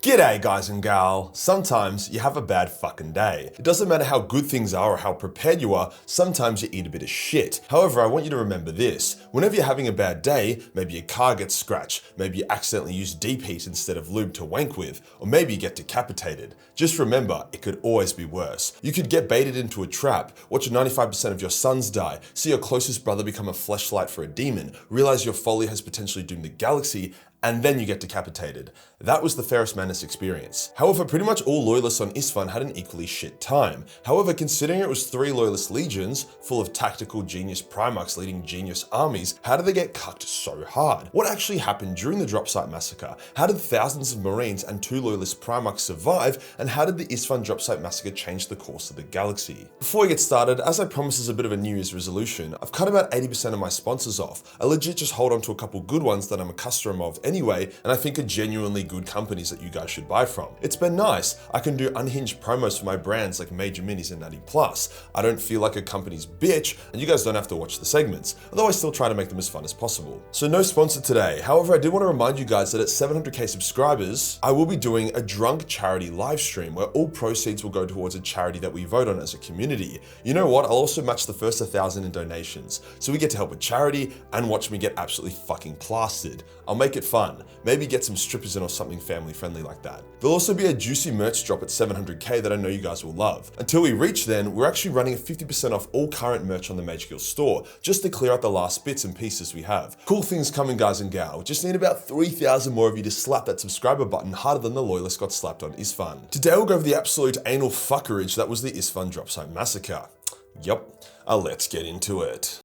G'day guys and gal. Sometimes you have a bad fucking day. It doesn't matter how good things are or how prepared you are, sometimes you eat a bit of shit. However, I want you to remember this. Whenever you're having a bad day, maybe your car gets scratched, maybe you accidentally use deep heat instead of lube to wank with, or maybe you get decapitated. Just remember, it could always be worse. You could get baited into a trap, watch 95% of your sons die, see your closest brother become a fleshlight for a demon, realize your folly has potentially doomed the galaxy, and then you get decapitated. That was the Horus Heresy experience. However, pretty much all loyalists on Isstvan had an equally shit time. However, considering it was 3 loyalist legions, full of tactical genius primarchs leading genius armies, how did they get cucked so hard? What actually happened during the Dropsite Massacre? How did thousands of marines and 2 loyalist primarchs survive? And how did the Isstvan Dropsite Massacre change the course of the galaxy? Before we get started, as I promised as a bit of a New Year's resolution, I've cut about 80% of my sponsors off. I legit just hold on to a couple good ones that I'm a customer of anyway, and I think are genuinely good companies that you guys should buy from. It's been nice. I can do unhinged promos for my brands like Major Minis and Natty Plus. I don't feel like a company's bitch, and you guys don't have to watch the segments, although I still try to make them as fun as possible. So no sponsor today. However, I did want to remind you guys that at 700k subscribers, I will be doing a drunk charity live stream where all proceeds will go towards a charity that we vote on as a community. You know what? I'll also match the first 1,000 in donations, so we get to help a charity and watch me get absolutely fucking plastered. I'll make it fun. Maybe get some strippers in or something family friendly like that. There'll also be a juicy merch drop at 700k that I know you guys will love. Until we reach then, we're actually running a 50% off all current merch on the Majorkill store, just to clear out the last bits and pieces we have. Cool things coming, guys and gal. We just need about 3,000 more of you to slap that subscriber button harder than the loyalist got slapped on Isstvan. Today we'll go over the absolute anal fuckerage that was the Isstvan Dropsite Massacre. Yup, let's get into it.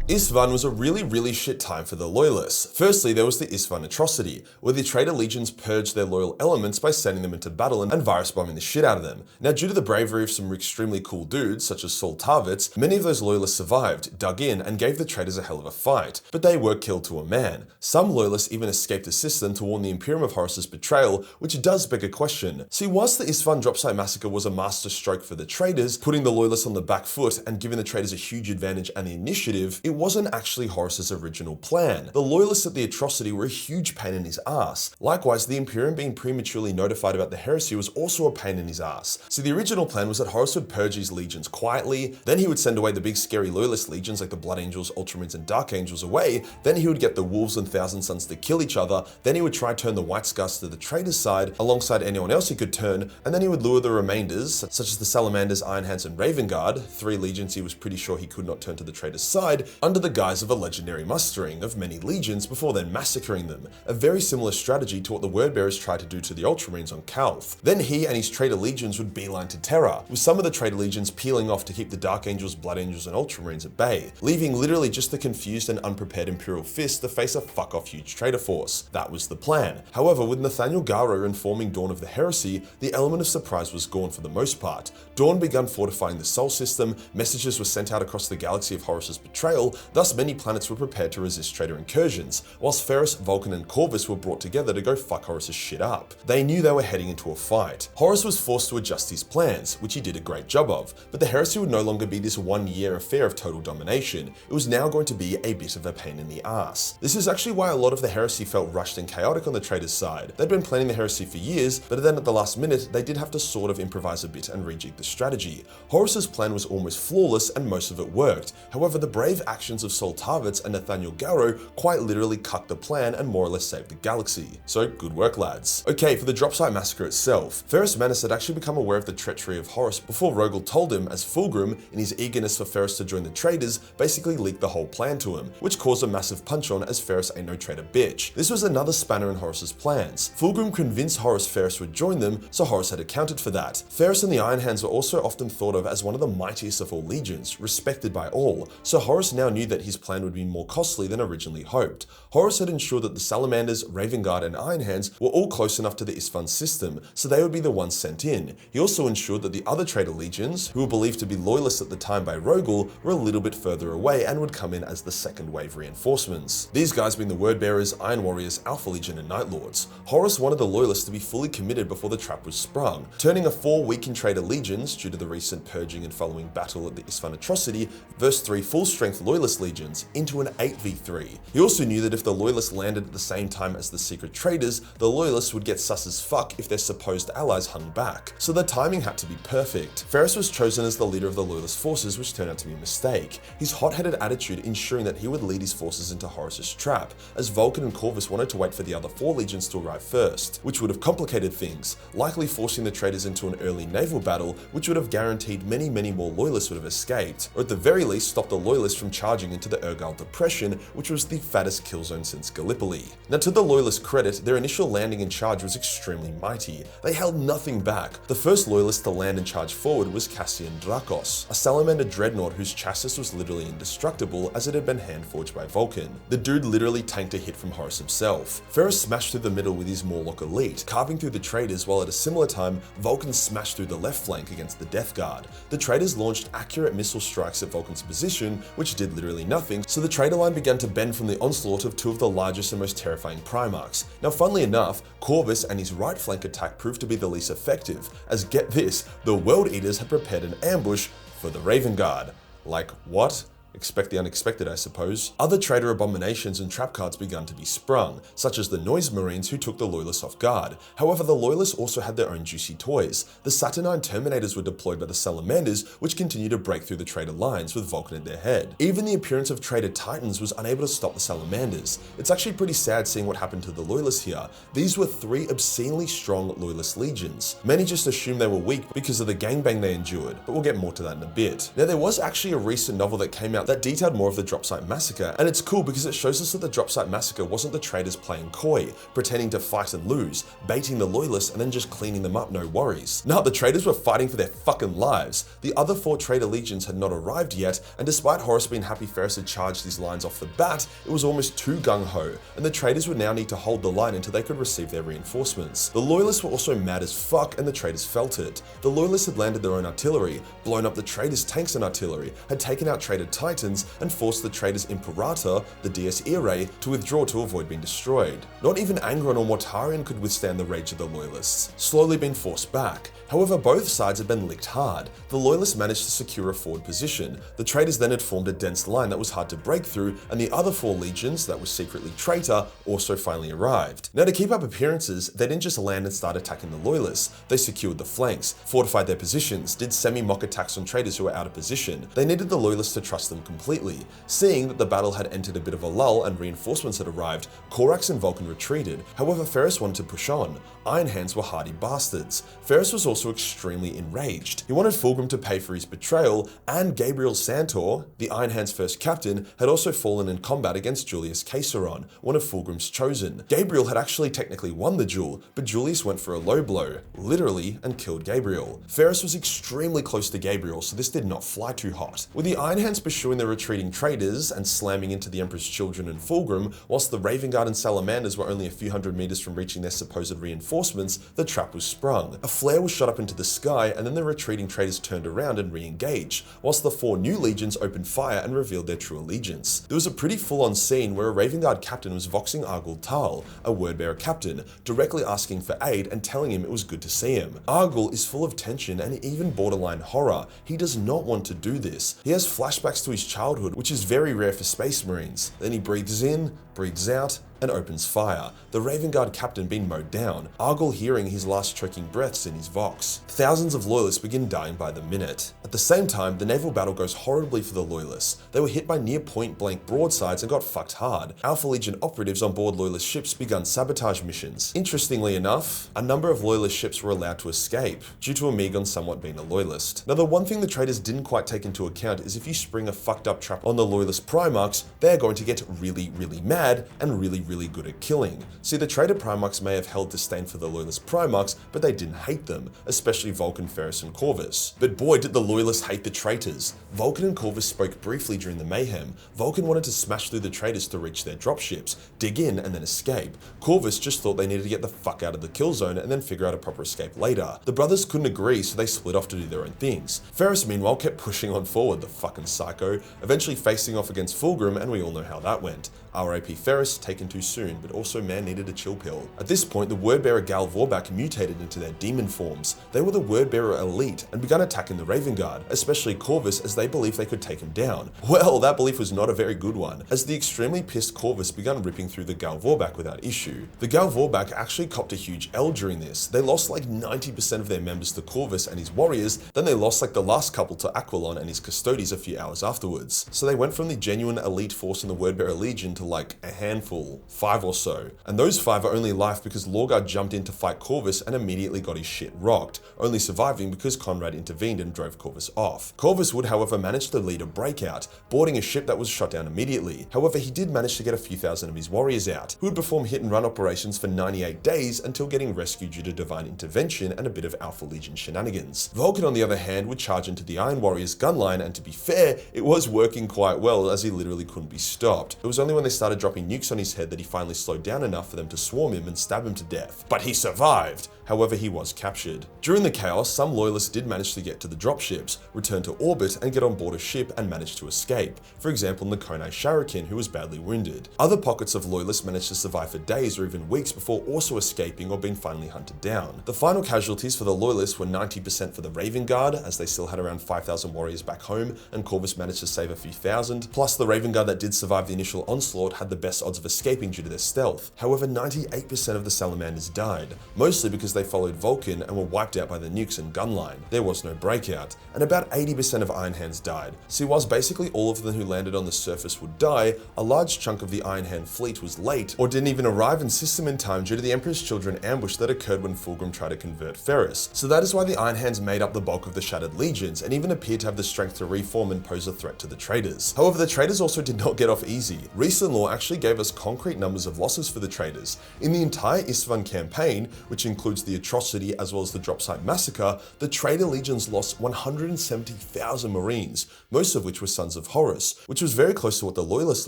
Isstvan was a really shit time for the loyalists. Firstly, there was the Isstvan atrocity, where the traitor legions purged their loyal elements by sending them into battle and virus bombing the shit out of them. Now, due to the bravery of some extremely cool dudes, such as Saul Tarvitz, many of those loyalists survived, dug in, and gave the traitors a hell of a fight. But they were killed to a man. Some loyalists even escaped the system to warn the Imperium of Horus's betrayal, which does beg a question. See, whilst the Isstvan Dropsite Massacre was a master stroke for the traitors, putting the loyalists on the back foot and giving the traitors a huge advantage and the initiative, it wasn't actually Horus's original plan. The loyalists at the atrocity were a huge pain in his ass. Likewise, the Imperium being prematurely notified about the heresy was also a pain in his ass. So the original plan was that Horus would purge his legions quietly, then he would send away the big scary loyalist legions like the Blood Angels, Ultramarines, and Dark Angels away, then he would get the Wolves and Thousand Sons to kill each other, then he would try to turn the White Scars to the traitor's side alongside anyone else he could turn, and then he would lure the remainders, such as the Salamanders, Iron Hands, and Raven Guard, 3 legions he was pretty sure he could not turn to the traitor's side, under the guise of a legendary mustering of many legions before then massacring them. A very similar strategy to what the Wordbearers tried to do to the Ultramarines on Calth. Then he and his traitor legions would beeline to Terra, with some of the traitor legions peeling off to keep the Dark Angels, Blood Angels, and Ultramarines at bay, leaving literally just the confused and unprepared Imperial Fist to face a fuck-off huge traitor force. That was the plan. However, with Nathaniel Garro informing Dawn of the heresy, the element of surprise was gone for the most part. Dawn began fortifying the Sol system, messages were sent out across the galaxy of Horus's betrayal, thus many planets were prepared to resist traitor incursions, whilst Ferris, Vulcan, and Corvus were brought together to go fuck Horus's shit up. They knew they were heading into a fight. Horus was forced to adjust his plans, which he did a great job of, but the heresy would no longer be this 1-year affair of total domination. It was now going to be a bit of a pain in the ass. This is actually why a lot of the heresy felt rushed and chaotic on the traitor's side. They'd been planning the heresy for years, but then at the last minute, they did have to sort of improvise a bit and rejig the strategy. Horus's plan was almost flawless and most of it worked. However, the brave actions of Saul Tarvitz and Nathaniel Garro quite literally cucked the plan and more or less saved the galaxy. So good work, lads. Okay, for the Dropsite Massacre itself, Ferris Manus had actually become aware of the treachery of Horus before Rogel told him, as Fulgrim, in his eagerness for Ferris to join the traitors, basically leaked the whole plan to him, which caused a massive punch on as Ferris ain't no traitor bitch. This was another spanner in Horus's plans. Fulgrim convinced Horus Ferris would join them, so Horus had accounted for that. Ferris and the Iron Hands were also often thought of as one of the mightiest of all legions, respected by all, so Horus now knew that his plan would be more costly than originally hoped. Horus had ensured that the Salamanders, Raven Guard, and Iron Hands were all close enough to the Isstvan system, so they would be the ones sent in. He also ensured that the other traitor legions, who were believed to be loyalists at the time by Rogel, were a little bit further away and would come in as the second wave reinforcements. These guys being the Wordbearers, Iron Warriors, Alpha Legion, and Night Lords. Horus wanted the loyalists to be fully committed before the trap was sprung, turning a 4 weakened traitor legions, due to the recent purging and following battle at the Isstvan atrocity, versus 3 full-strength loyalist loyalist legions into an 8v3. He also knew that if the loyalists landed at the same time as the secret traders, the loyalists would get sus as fuck if their supposed allies hung back, so the timing had to be perfect. Ferrus was chosen as the leader of the loyalist forces, which turned out to be a mistake. His hot-headed attitude ensuring that he would lead his forces into Horus's trap, as Vulcan and Corvus wanted to wait for the other 4 legions to arrive first, which would have complicated things, likely forcing the traders into an early naval battle, which would have guaranteed many more loyalists would have escaped, or at the very least stopped the loyalists from charging into the Urgal Depression, which was the fattest kill zone since Gallipoli. Now, to the loyalist credit, their initial landing and charge was extremely mighty. They held nothing back. The first loyalist to land and charge forward was Cassian Drakos, a salamander dreadnought whose chassis was literally indestructible as it had been hand-forged by Vulcan. The dude literally tanked a hit from Horus himself. Ferrus smashed through the middle with his Morlock elite, carving through the traders, while at a similar time, Vulcan smashed through the left flank against the Death Guard. The traders launched accurate missile strikes at Vulcan's position, which did literally nothing, so the trader line began to bend from the onslaught of 2 of the largest and most terrifying Primarchs. Now, funnily enough, Corvus and his right flank attack proved to be the least effective, as get this, the World Eaters had prepared an ambush for the Raven Guard. Like, what? Expect the unexpected, I suppose. Other traitor abominations and trap cards began to be sprung, such as the Noise Marines who took the Loyalists off guard. However, the Loyalists also had their own juicy toys. The Saturnine Terminators were deployed by the Salamanders, which continued to break through the traitor lines with Vulcan at their head. Even the appearance of traitor Titans was unable to stop the Salamanders. It's actually pretty sad seeing what happened to the Loyalists here. These were 3 obscenely strong Loyalist legions. Many just assumed they were weak because of the gangbang they endured, but we'll get more to that in a bit. Now, there was actually a recent novel that came out that detailed more of the Dropsite Massacre, and it's cool because it shows us that the Dropsite Massacre wasn't the traitors playing coy, pretending to fight and lose, baiting the loyalists and then just cleaning them up, no worries. No, the traitors were fighting for their fucking lives. The other 4 traitor legions had not arrived yet, and despite Horus being happy Ferrus had charged these lines off the bat, it was almost too gung-ho, and the traitors would now need to hold the line until they could receive their reinforcements. The loyalists were also mad as fuck, and the traitors felt it. The loyalists had landed their own artillery, blown up the traitors' tanks and artillery, had taken out traitor Titans, and forced the traitors Imperator, the Dies Irae, to withdraw to avoid being destroyed. Not even Angron or Mortarion could withstand the rage of the loyalists, slowly being forced back. However, both sides had been licked hard. The loyalists managed to secure a forward position. The traitors then had formed a dense line that was hard to break through, and the other 4 legions that were secretly traitor also finally arrived. Now, to keep up appearances, they didn't just land and start attacking the loyalists. They secured the flanks, fortified their positions, did semi-mock attacks on traitors who were out of position. They needed the loyalists to trust them completely. Seeing that the battle had entered a bit of a lull and reinforcements had arrived, Corax and Vulcan retreated. However, Ferrus wanted to push on. Iron Hands were hardy bastards. Ferrus was also extremely enraged. He wanted Fulgrim to pay for his betrayal, and Gabriel Santor, the Iron Hands' first captain, had also fallen in combat against Julius Caesaron, one of Fulgrim's chosen. Gabriel had actually technically won the duel, but Julius went for a low blow, literally, and killed Gabriel. Ferrus was extremely close to Gabriel, so this did not fly too hot. With the Iron Hands pursuing the retreating traitors and slamming into the Emperor's children and Fulgrim, whilst the Raven Guard and Salamanders were only a few hundred meters from reaching their supposed reinforcements, the trap was sprung. A flare was shot up into the sky, and then the retreating traitors turned around and re-engaged, whilst the 4 new legions opened fire and revealed their true allegiance. There was a pretty full-on scene where a Raven Guard captain was voxing Argul Tal, a wordbearer captain, directly asking for aid and telling him it was good to see him. Argul is full of tension and even borderline horror. He does not want to do this. He has flashbacks to his childhood, which is very rare for Space Marines. Then he breathes in, breathes out, and opens fire, the Raven Guard captain being mowed down, Argul hearing his last choking breaths in his vox. Thousands of loyalists begin dying by the minute. At the same time, the naval battle goes horribly for the loyalists. They were hit by near point-blank broadsides and got fucked hard. Alpha Legion operatives on board loyalist ships began sabotage missions. Interestingly enough, a number of loyalist ships were allowed to escape, due to Amigon somewhat being a loyalist. Now, the one thing the traitors didn't quite take into account is if you spring a fucked up trap on the loyalist Primarchs, they're going to get really mad and really good at killing. See, the traitor Primarchs may have held disdain for the loyalist Primarchs, but they didn't hate them, especially Vulcan, Ferrus, and Corvus. But boy, did the loyalists hate the traitors. Vulcan and Corvus spoke briefly during the mayhem. Vulcan wanted to smash through the traitors to reach their dropships, dig in, and then escape. Corvus just thought they needed to get the fuck out of the kill zone and then figure out a proper escape later. The brothers couldn't agree, so they split off to do their own things. Ferrus, meanwhile, kept pushing on forward, the fucking psycho, eventually facing off against Fulgrim, and we all know how that went. R.I.P. Ferris, taken too soon, but also man needed a chill pill. At this point, the word-bearer Gal Vorbak mutated into their demon forms. They were the word-bearer elite and began attacking the Raven Guard, especially Corvus, as they believed they could take him down. Well, that belief was not a very good one, as the extremely pissed Corvus began ripping through the Gal Vorbak without issue. The Gal Vorbak actually copped a huge L during this. They lost like 90% of their members to Corvus and his warriors, then they lost like the last couple to Aquilon and his Custodes a few hours afterwards. So they went from the genuine elite force in the Wordbearer Legion to like a handful, 5 or so. And those 5 are only life because Lorgar jumped in to fight Corvus and immediately got his shit rocked, only surviving because Conrad intervened and drove Corvus off. Corvus would however manage to lead a breakout, boarding a ship that was shot down immediately. However, he did manage to get a few thousand of his warriors out, who would perform hit and run operations for 98 days until getting rescued due to divine intervention and a bit of Alpha Legion shenanigans. Vulcan, on the other hand, would charge into the Iron Warriors gun line, and to be fair, it was working quite well as he literally couldn't be stopped. It was only when they started dropping nukes on his head that he finally slowed down enough for them to swarm him and stab him to death. But he survived! However, he was captured. During the chaos, some loyalists did manage to get to the dropships, return to orbit, and get on board a ship and manage to escape. For example, Nakonai Sharakin, who was badly wounded. Other pockets of loyalists managed to survive for days or even weeks before also escaping or being finally hunted down. The final casualties for the loyalists were 90% for the Raven Guard, as they still had around 5,000 warriors back home, and Corvus managed to save a few thousand. Plus, the Raven Guard that did survive the initial onslaught had the best odds of escaping due to their stealth. However, 98% of the Salamanders died, mostly because they followed Vulcan and were wiped out by the nukes and gunline. There was no breakout, and about 80% of Iron Hands died. See, whilst basically all of them who landed on the surface would die, a large chunk of the Iron Hand fleet was late or didn't even arrive in system in time due to the Emperor's Children ambush that occurred when Fulgrim tried to convert Ferris. So that is why the Iron Hands made up the bulk of the Shattered Legions and even appeared to have the strength to reform and pose a threat to the traitors. However, the traitors also did not get off easy. Recent lore actually gave us concrete numbers of losses for the traitors. In the entire Isstvan campaign, which includes the Atrocity as well as the Dropsite Massacre, the traitor legions lost 170,000 Marines, most of which were Sons of Horus, which was very close to what the Loyalists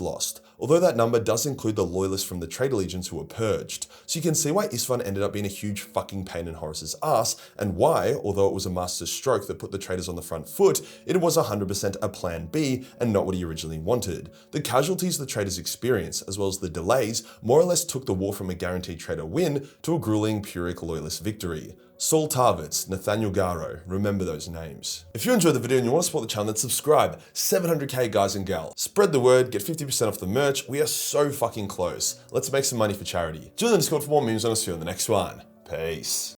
lost, although that number does include the Loyalists from the traitor legions who were purged. So you can see why Isstvan ended up being a huge fucking pain in Horus's ass, and why, although it was a master stroke that put the traitors on the front foot, it was 100% a plan B and not what he originally wanted. The casualties the traitors experienced, as well as the delays, more or less took the war from a guaranteed traitor win to a grueling Pyrrhic Loyalist victory. Saul Tarvitz, Nathaniel Garrow, remember those names. If you enjoyed the video and you want to support the channel, then subscribe. 700k guys and gal. Spread the word, get 50% off the merch. We are so fucking close. Let's make some money for charity. Join the Discord for more memes and I'll see you on the next one. Peace.